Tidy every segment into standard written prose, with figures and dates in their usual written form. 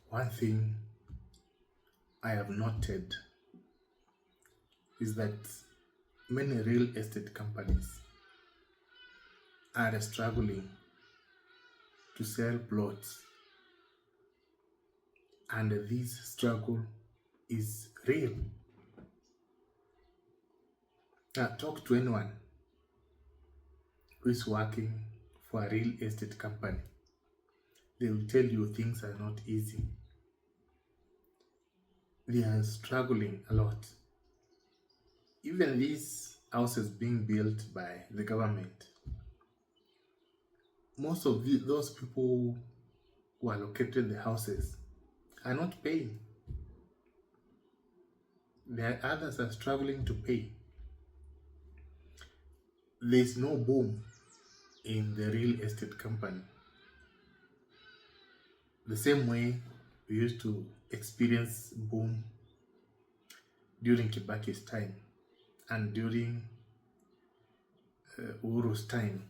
One thing I have noted is that many real estate companies are struggling to sell plots, and this struggle is real. Now, talk to anyone who is working for a real estate company. They will tell you things are not easy. They are struggling a lot. Even these houses being built by the government, most of those people who allocated the houses are not paying. There are others are struggling to pay. There is no boom in the real estate company. The same way we used to experience boom during Kibaki's time and during Uru's time.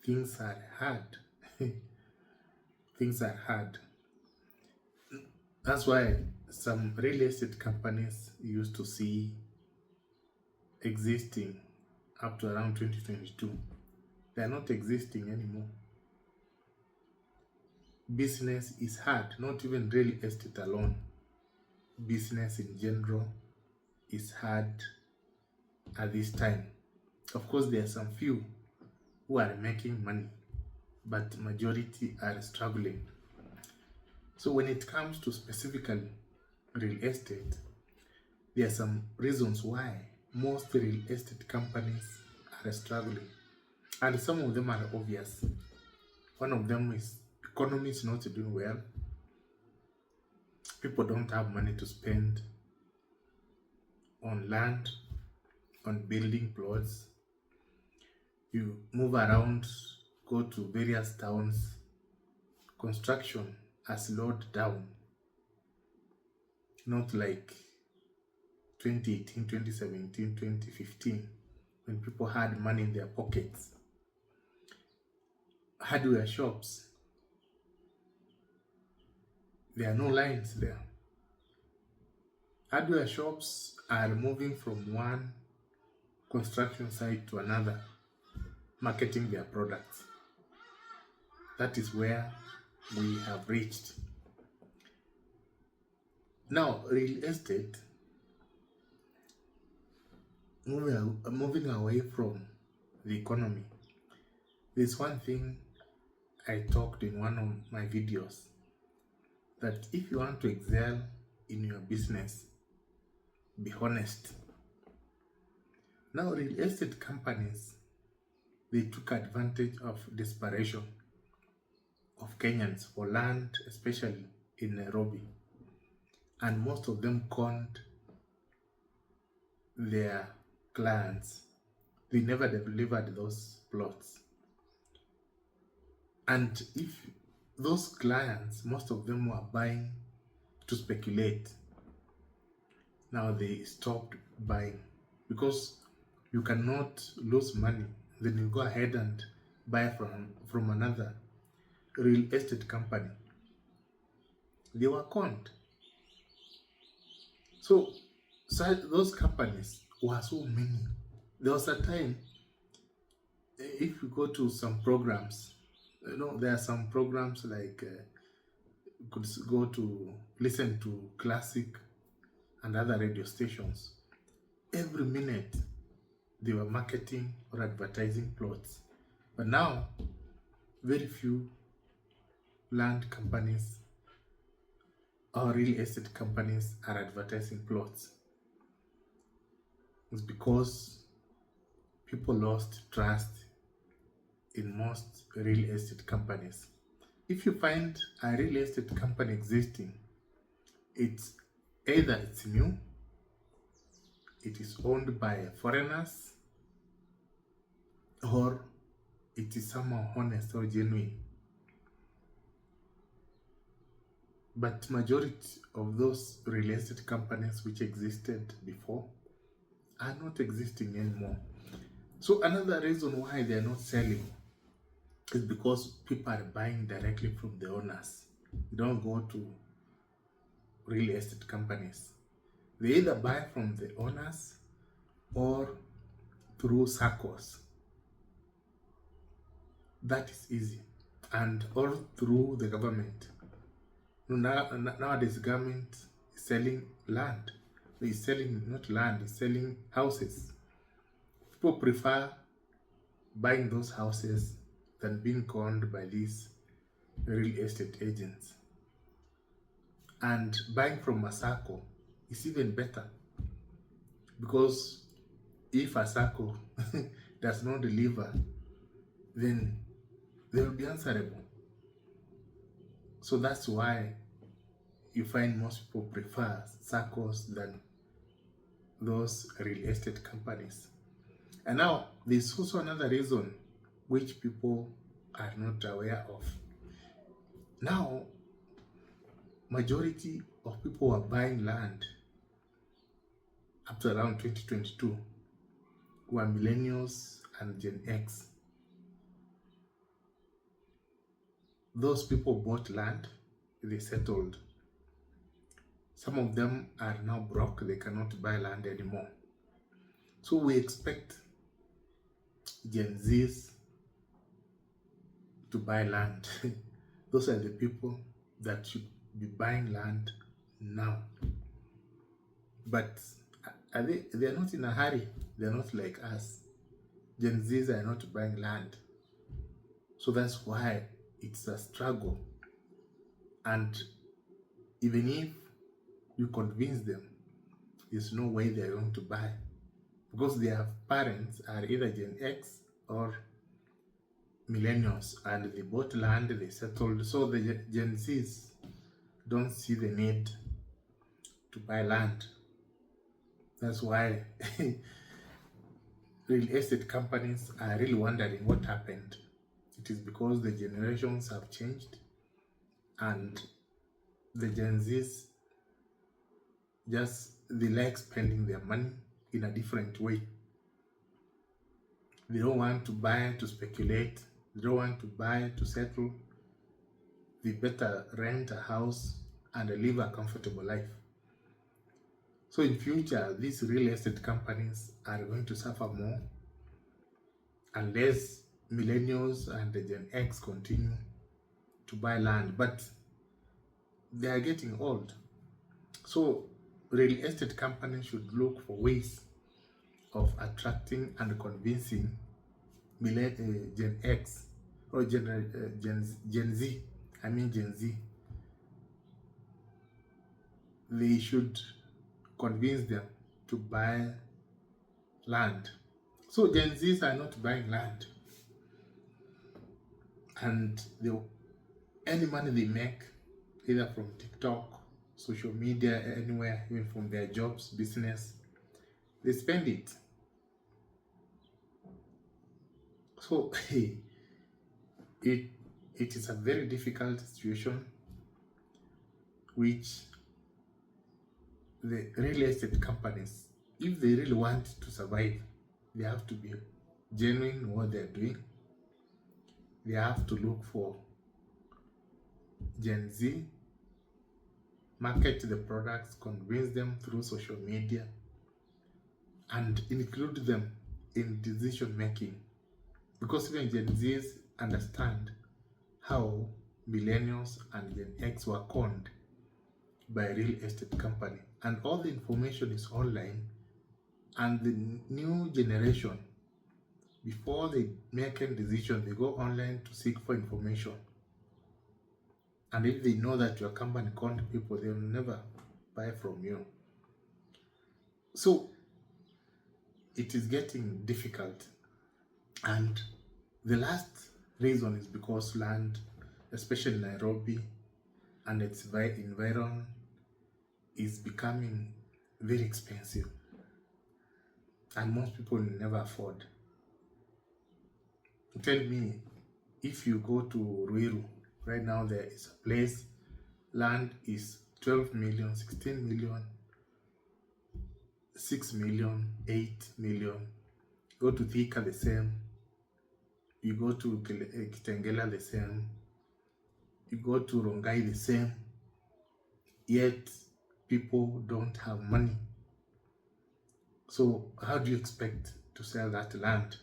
Things are hard. Things are hard. That's why some real estate companies used to see existing up to around 2022. They are not existing anymore. Business is hard, not even real estate alone. Business in general is hard at this time. Of course, there are some few who are making money, but majority are struggling. So when it comes to specifically real estate, there are some reasons why most real estate companies are struggling, and some of them are obvious. One of them is economy is not doing well. People don't have money to spend on land, on building plots. You move around, go to various towns, construction has slowed down. Not like 2018, 2017, 2015, when people had money in their pockets. Hardware shops, there are no lines there. Hardware shops are moving from one construction site to another, marketing their products. That is where we have reached. Now, real estate, moving away from the economy, there's one thing I talked in one of my videos, that if you want to excel in your business, be honest. Now, real estate companies, they took advantage of desperation of Kenyans for land, especially in Nairobi, and most of them conned their clients. They never delivered those plots. And if those clients, most of them were buying to speculate, now they stopped buying, because you cannot lose money. Then you go ahead and buy from another real estate company. They were conned. So those companies were so many. There was a time, if you go to some programs, there are some programs like you could go to listen to classic and other radio stations. Every minute they were marketing or advertising plots. But now, very few land companies or real estate companies are advertising plots. It's because people lost trust in most real estate companies. If you find a real estate company existing, it's either it's new, it is owned by foreigners, or it is somehow honest or genuine. But majority of those real estate companies which existed before are not existing anymore. So another reason why they are not selling is because people are buying directly from the owners. You don't go to real estate companies. They either buy from the owners or through circles. That is easy. And or through the government. Nowadays, government is selling land. It's selling not land, it's selling houses. People prefer buying those houses than being conned by these real estate agents. And buying from a circle is even better, because if a circle does not deliver, then they will be answerable. So that's why you find most people prefer circles than those real estate companies. And now there's also another reason which people are not aware of. Now, majority of people who are buying land up to around 2022 were millennials and Gen X. Those people bought land, they settled. Some of them are now broke, they cannot buy land anymore. So we expect Gen Zs to buy land. Those are the people that should be buying land now. But they are not in a hurry. They are not like us. Gen Zs are not buying land. So that's why it's a struggle. And even if you convince them, there's no way they're going to buy, because their parents are either Gen X or millennials, and they bought land, they settled. So the Gen Zs don't see the need to buy land. That's why real estate companies are really wondering what happened. It is because the generations have changed, and the Gen Zs they like spending their money in a different way. They don't want to buy to speculate. They don't want to buy to settle. They better rent a house and live a comfortable life. So in future, these real estate companies are going to suffer more unless millennials and the Gen X continue to buy land. But they are getting old. So real estate companies should look for ways of attracting and convincing Gen X or Gen Z. I mean Gen Z. They should convince them to buy land. So Gen Zs are not buying land, and any money they make, either from TikTok, social media, anywhere, even from their jobs, business, they spend it. So it is a very difficult situation, which the real estate companies, if they really want to survive, they have to be genuine in what they're doing. They have to look for Gen Z, market the products, convince them through social media, and include them in decision making. Because even Gen Zs understand how millennials and Gen X were conned by a real estate company, and all the information is online. And the new generation, before they make a decision, they go online to seek for information. And if they know that your company conned people, they will never buy from you. So it is getting difficult. And the last reason is because land, especially Nairobi and its environment, is becoming very expensive, and most people will never afford. Tell me, if you go to Ruiru right now, there is a place, land is 12 million, 16 million, 6 million, 8 million. Go to Thika, the same. You go to Kitengela, the same. You go to Rongai, the same. Yet people don't have money. So how do you expect to sell that land?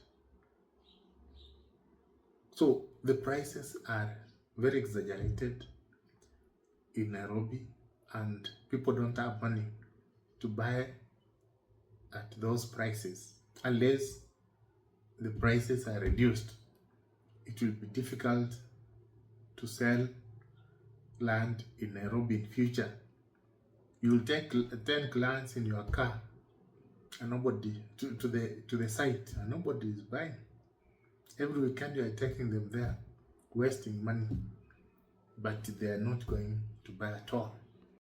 So the prices are very exaggerated in Nairobi, and people don't have money to buy at those prices. Unless the prices are reduced, it will be difficult to sell land in Nairobi in future. You will take 10 clients in your car and nobody to the site, and nobody is buying. Every weekend you are taking them there, wasting money, but they are not going to buy at all.